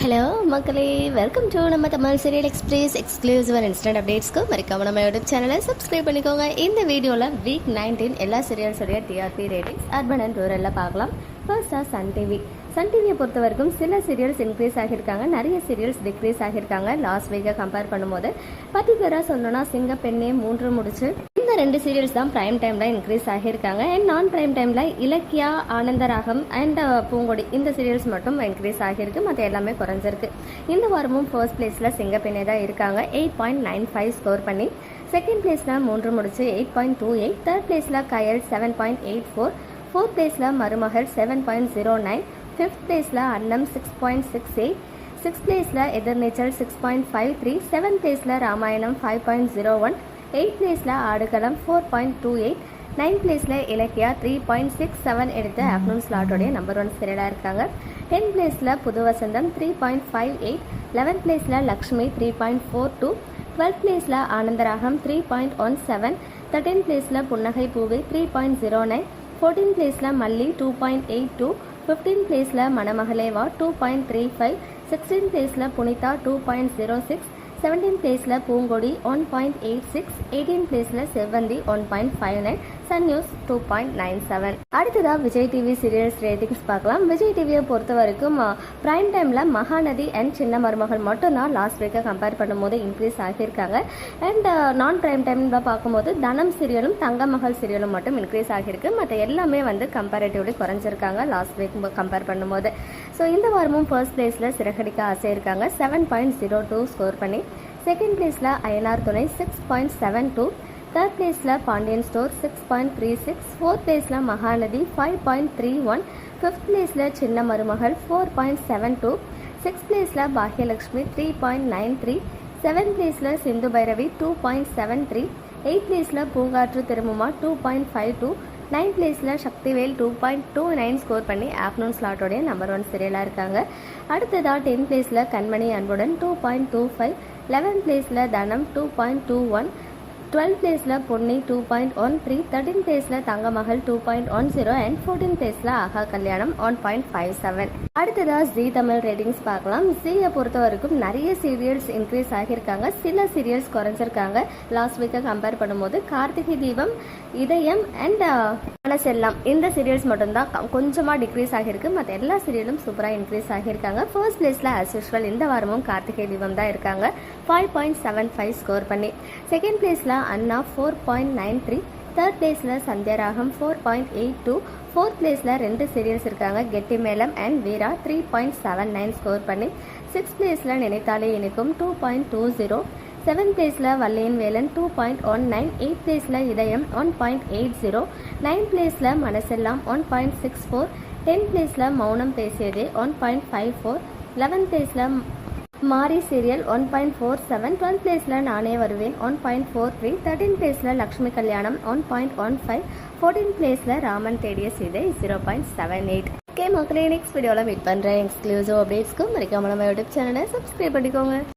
Hello மக்களே, welcome to நம்ம Tamil serial express exclusive and instant அப்டேட்ஸ்க்கு மறக்காம நம்ம யூடியூப் சேனலை சப்ஸ்கிரைப் பண்ணிக்கோங்க. இந்த வீடியோவில் வீக் 19 எல்லா சீரியல்ஸுடைய டிஆர்பி ரேட்டிங்ஸ் அர்பன் அண்ட் ரூரலில் பார்க்கலாம். ஃபர்ஸ்ட்டாக சன் டிவியை பொறுத்த வரைக்கும் சில சீரியல்ஸ் இன்க்ரீஸ் ஆகியிருக்காங்க, நிறைய சீரியல்ஸ் டிக்ரீஸ் ஆகியிருக்காங்க. லாஸ்ட் வீக்கை கம்பேர் பண்ணும்போது பர்டிகுலராக சொல்லணும்னா சிங்கப்பெண்ணே 3 முடிச்சு இந்த 2 சீரியல்ஸ் தான் பிரைம் டைமில் இன்க்ரீஸ் ஆகியிருக்காங்க. அண்ட் நான் பிரைம் டைமில் இலக்கியா, ஆனந்தராகம் அண்ட் பூங்கொடி இந்த சீரியல்ஸ் மட்டும் இன்க்ரீஸ் ஆகியிருக்கு, மற்ற எல்லாமே குறைஞ்சிருக்கு. இந்த வாரமும் ஃபர்ஸ்ட் பிளேஸில் சிங்கப்பெண்ணே தான் இருக்காங்க, 8.95 ஸ்கோர் பண்ணி. செகண்ட் பிளேஸில் 3 முடிச்சு 8.28. தேர்ட் பிளேஸில் கயல் 7.84. ஃபோர்த் பிளேஸில் மருமகள் 7.09. ஃபிஃப்த் பிளேஸில் அன்னம் 6.68. சிக்ஸ்த் பிளேஸில் எதிர்நீச்சல் 6.53. செவன்த் பிளேஸில் ராமாயணம் 5.01. எயித் பிளேஸில் ஆடுகளம் 4.28. நைன்த் பிளேஸில் இலக்கியா 3.67 எடுத்து ஆஃப்டர்நூன் ஸ்லாட்டோடைய நம்பர் 1 சீரியலாக இருக்காங்க. 10th பிளேஸில் புது வசந்தம் 3.58. 11th பிளேஸில் லக்ஷ்மி 3.42. 12th பிளேஸில் ஆனந்தராகம் 3.17. 13th பிளேஸில் புன்னகை பூவை 3.09. 14th பிளேஸில் மல்லி 2.82. 15th பிளேஸில் மணமகளேவா 2.35. 16th பிளேஸில் புனிதா 2.06. 17th பிளேஸில் பூங்கொடி 1.86. 18th பிளேஸில் செவ்வந்தி 1.59. Sun News 2.97. அடுத்ததாக விஜய் டிவி சீரியல்ஸ் ரேட்டிங்ஸ் பார்க்கலாம். விஜய் டிவியை பொறுத்த வரைக்கும் பிரைம் டைமில் மகாநதி அண்ட் சின்ன மருமகள் மட்டும்தான் லாஸ்ட் வீக்கை கம்பேர் பண்ணும்போது இன்க்ரீஸ் ஆகியிருக்காங்க. அண்ட் நான் பிரைம் டைமில் பார்க்கும்போது தனம் சீரியலும் தங்கமகள் சீரியலும் மட்டும் இன்க்ரீஸ் ஆகியிருக்கு, மற்ற எல்லாமே கம்பேரிட்டிவ்லி குறைஞ்சிருக்காங்க லாஸ்ட் வீக் கம்பேர் பண்ணும்போது. ஸோ இந்த வாரமும் ஃபர்ஸ்ட் பிளேஸில் சிறகடிக்க ஆசை இருக்காங்க, 7.02 ஸ்கோர் பண்ணி. செகண்ட் பிளேஸில் அயனார் துணை 6.72. தேர்ட் பிளேஸில் பாண்டியன் ஸ்டோர் 6.36. ஃபோர்த் பிளேஸில் மகாநதி 5.31. ஃபிஃப்த் பிளேஸில் சின்ன மருமகள் 4.72. சிக்ஸ்த் பிளேஸில் பாக்யலட்சுமி 3.93. செவன்த் பிளேஸில் சிந்து பைரவி 2.73. எயித் பிளேஸில் பூங்காற்று திரும்புமா 2.52. நைன்த் பிளேஸில் சக்திவேல் 2.29 ஸ்கோர் பண்ணி ஆஃப்டர்நூன் ஸ்லாட்டோடைய நம்பர் 1 சீரியலாக இருக்காங்க. அடுத்ததாக 10th பிளேஸில் கண்மணி அன்புடன் 2.25. 11th பிளேஸில் தனம் 2.21. 12th பிளேஸில் பொன்னி 2.13. 13th பிளேஸில் தங்கமகள் 2.10 அண்ட் 14th பிளேஸில் ஆகா கல்யாணம் 1.57. அடுத்ததாக ஜி தமிழ் ரேட்டிங்ஸ் பார்க்கலாம். ஜியை பொறுத்த வரைக்கும் நிறைய சீரியல்ஸ் இன்க்ரீஸ் ஆகியிருக்காங்க, சில சீரியல்ஸ் குறைஞ்சிருக்காங்க. லாஸ்ட் வீக்கை கம்பேர் பண்ணும்போது கார்த்திகை தீபம், இதயம் அண்ட் மனசெல்லாம் இந்த சீரியல்ஸ் மட்டும்தான் கொஞ்சமாக டிக்ரீஸ் ஆகியிருக்கு, மற்ற எல்லா சீரியலும் சூப்பராக இன்க்ரீஸ் ஆகியிருக்காங்க. ஃபர்ஸ்ட் பிளேஸில் ஆஸ் யூஷுவல் இந்த வாரமும் கார்த்திகை தீபம் தான் இருக்காங்க, 5.75 ஸ்கோர் பண்ணி. செகண்ட் பிளேஸில் அண்ணா 4.93. தேர்ட் பிளேஸில் சந்தியாராகம் 4.82. ஃபோர்த் பிளேஸில் 2 சீரியல்ஸ் இருக்காங்க, கெட்டி மேளம் அண்ட் வீரா 3.79 ஸ்கோர் பண்ணி. சிக்ஸ்த் பிளேஸில் நினைத்தாலே இனிக்கும் 2.20. செவன்த் பிளேஸில் வல்லையன் வேலன் 2.19. எயித் பிளேஸில் இதயம் 1.80. நைன்த் பிளேஸில் மனசெல்லாம் 1.64. 10th பிளேஸில் மௌனம் பேசியதே 1.54. 11th பிளேஸில் மாரி சீரியல் 1.47. 12th பிளேஸில் நானே வருவேன் 1.43. 13th பிளேஸில் லக்ஷ்மி கல்யாணம் 1.15. 14th பிளேஸில் ராமன் தேடிய சீதை 0.78. ஓகே மக்களே, நெக்ஸ்ட் வீடியோவில் மீட் பண்ணுறேன். எக்ஸ்க்ளூசிவ் அப்டேட்ஸ்க்கு மறக்காம நம்ம யூடியூப் சேனலை சப்ஸ்கிரைப் பண்ணிக்கோங்க.